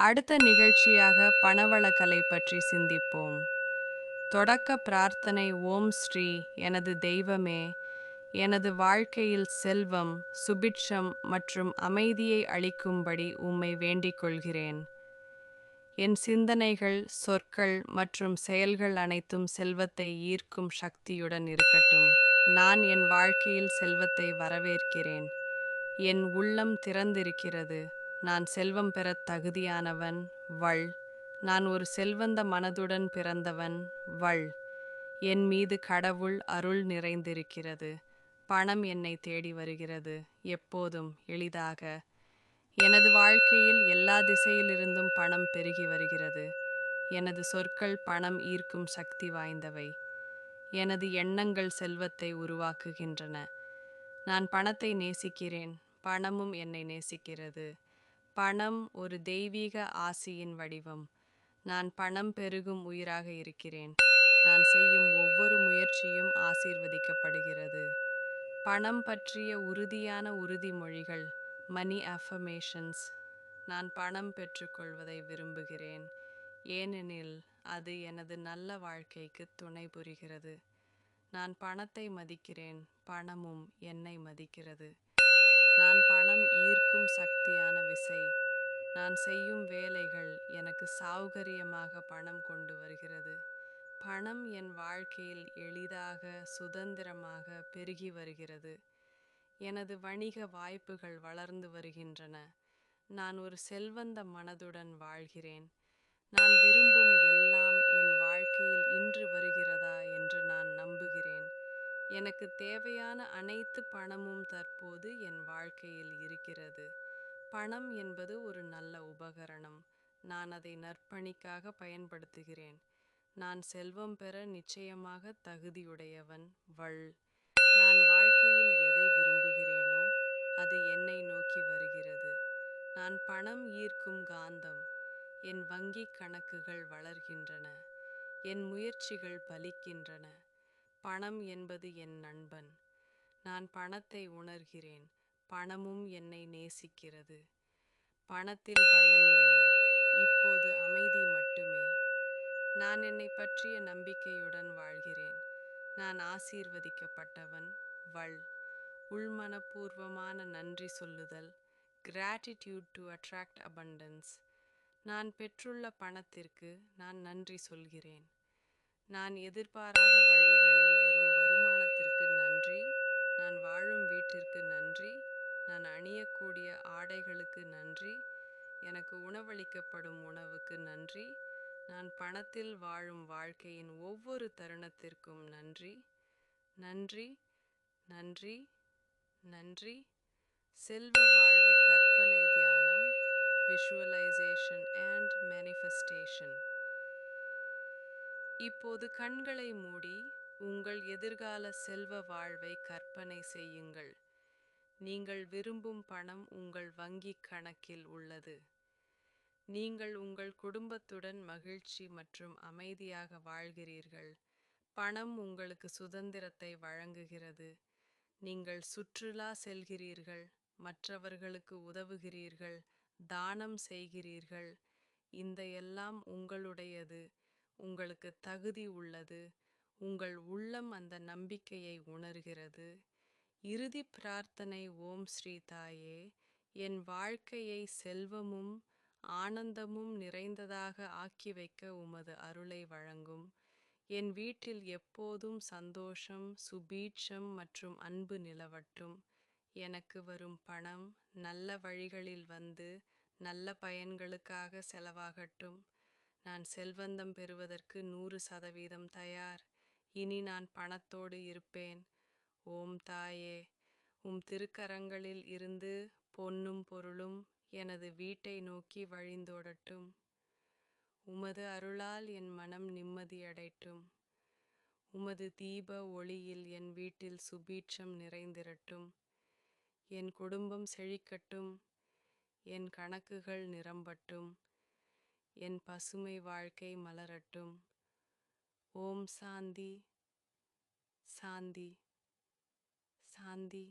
அடுத்த நிகழ்ச்சியாக பணவளக்கலை பற்றி சிந்திப்போம். தொடக்க பிரார்த்தனை. ஓம் ஸ்ரீ. எனது தெய்வமே, எனது வாழ்க்கையில் செல்வம், சுபிட்சம் மற்றும் அமைதியை அளிக்கும்படி உம்மை வேண்டிக் கொள்கிறேன். என் சிந்தனைகள், சொற்கள் மற்றும் செயல்கள் அனைத்தும் செல்வத்தை ஈர்க்கும் சக்தியுடன் இருக்கட்டும். நான் என் வாழ்க்கையில் செல்வத்தை வரவேற்கிறேன். என் உள்ளம் திறந்திருக்கிறது. நான் செல்வம் பெறத் தகுதியானவன். வள். நான் ஒரு செல்வந்த மனதுடன் பிறந்தவன். வள். என் மீது கடவுள் அருள் நிறைந்திருக்கிறது. பணம் என்னை தேடி வருகிறது, எப்போதும் எளிதாக. எனது வாழ்க்கையில் எல்லா திசையிலிருந்தும் பணம் பெருகி வருகிறது. எனது சொற்கள் பணம் ஈர்க்கும் சக்தி வாய்ந்தவை. எனது எண்ணங்கள் செல்வத்தை உருவாக்குகின்றன. நான் பணத்தை நேசிக்கிறேன், பணமும் என்னை நேசிக்கிறது. பணம் ஒரு தெய்வீக ஆசியின் வடிவம். நான் பணம் பெருகும் உயிராக இருக்கிறேன். நான் செய்யும் ஒவ்வொரு முயற்சியும் ஆசீர்வதிக்கப்படுகிறது. பணம் பற்றிய உறுதியான உறுதிமொழிகள். மணி அஃபர்மேஷன்ஸ். நான் பணம் பெற்றுக்கொள்வதை விரும்புகிறேன், ஏனெனில் அது எனது நல்ல வாழ்க்கைக்கு துணை புரிகிறது. நான் பணத்தை மதிக்கிறேன், பணமும் என்னை மதிக்கிறது. நான் பணம் ஈர்க்கும் சக்தியான விசை. நான் செய்யும் வேலைகள் எனக்கு சௌகரியமாக பணம் கொண்டு வருகிறது. பணம் என் வாழ்க்கையில் எளிதாக, சுதந்திரமாக பெருகி வருகிறது. எனது வணிக வாய்ப்புகள் வளர்ந்து வருகின்றன. நான் ஒரு செல்வந்த மனதுடன் வாழ்கிறேன். நான் விரும்பும் எல்லாம் என் வாழ்க்கையில் இன்று வருகிறதா என்று நான் நம்புகிறேன். எனக்கு தேவையான அனைத்து பணமும் தற்போது என் வாழ்க்கையில் இருக்கிறது. பணம் என்பது ஒரு நல்ல உபகரணம். நான் அதை நற்பணிக்காக பயன்படுத்துகிறேன். நான் செல்வம் பெற நிச்சயமாக தகுதியுடையவன். வள். நான் வாழ்க்கையில் எதை விரும்புகிறேனோ அது என்னை நோக்கி வருகிறது. நான் பணம் ஈர்க்கும் காந்தம். என் வங்கிக் கணக்குகள் வளர்கின்றன. என் முயற்சிகள் பலிக்கின்றன. பணம் என்பது என் நண்பன். நான் பணத்தை உணர்கிறேன், பணமும் என்னை நேசிக்கிறது. பணத்தில் பயம் இல்லை, இப்போது அமைதி மட்டுமே. நான் என்னை பற்றிய நம்பிக்கையுடன் வாழ்கிறேன். நான் ஆசீர்வதிக்கப்பட்டவன். வள். உள்மனப்பூர்வமான நன்றி சொல்லுதல். Gratitude to attract abundance. நான் பெற்றுள்ள பணத்திற்கு நான் நன்றி சொல்கிறேன். நான் எதிர்பாராத வழிகளில் வரும் வருமானத்திற்கு நன்றி. நான் வாழும் வீட்டிற்கு நன்றி. நான் அணியக்கூடிய ஆடைகளுக்கு நன்றி. எனக்கு உணவளிக்கப்படும் உணவுக்கு நன்றி. நான் பணத்தில் வாழும் வாழ்க்கையின் ஒவ்வொரு தருணத்திற்கும் நன்றி. நன்றி, நன்றி, நன்றி. செல்வ வாழ்வு கற்பனை தியானம். Visualization and manifestation. இப்போது கண்களை மூடி உங்கள் எதிர்கால செல்வ வாழ்வை கற்பனை செய்யுங்கள். நீங்கள் விரும்பும் பணம் உங்கள் வங்கிக் கணக்கில் உள்ளது. நீங்கள் உங்கள் குடும்பத்துடன் மகிழ்ச்சி மற்றும் அமைதியாக வாழ்கிறீர்கள். பணம் உங்களுக்கு சுதந்திரத்தை வழங்குகிறது. நீங்கள் சுற்றுலா செல்கிறீர்கள், மற்றவர்களுக்கு உதவுகிறீர்கள், தானம் செய்கிறீர்கள். இந்த எல்லாம் உங்களுடையது. உங்களுக்கு தகுதி உள்ளது. உங்கள் உள்ளம் அந்த நம்பிக்கையை உணர்கிறது. இறுதி பிரார்த்தனை. ஓம் ஸ்ரீ தாயே, என் வாழ்க்கையை செல்வமும் ஆனந்தமும் நிறைந்ததாக ஆக்கி வைக்க உமது அருளை வழங்கும். என் வீட்டில் எப்போதும் சந்தோஷம், சுபீட்சம் மற்றும் அன்பு நிலவட்டும். எனக்கு வரும் பணம் நல்ல வழிகளில் வந்து நல்ல பயன்களுக்காக செலவாகட்டும். நான் செல்வந்தம் பெறுவதற்கு 100% தயார். இனி நான் பணத்தோடு இருப்பேன். ஓம் தாயே, உம் திருக்கரங்களில் இருந்து பொன்னும் பொருளும் எனது வீட்டை நோக்கி வழிந்தோடட்டும். உமது அருளால் என் மனம் நிம்மதியடையட்டும். உமது தீப ஒளியில் என் வீட்டில் சுபீட்சம் நிறைந்திரட்டும். என் குடும்பம் செழிக்கட்டும். என் கணக்குகள் நிரம்பட்டும். என் பசுமை வாழ்க்கை மலரட்டும். ஓம் சாந்தி, சாந்தி, சாந்தி.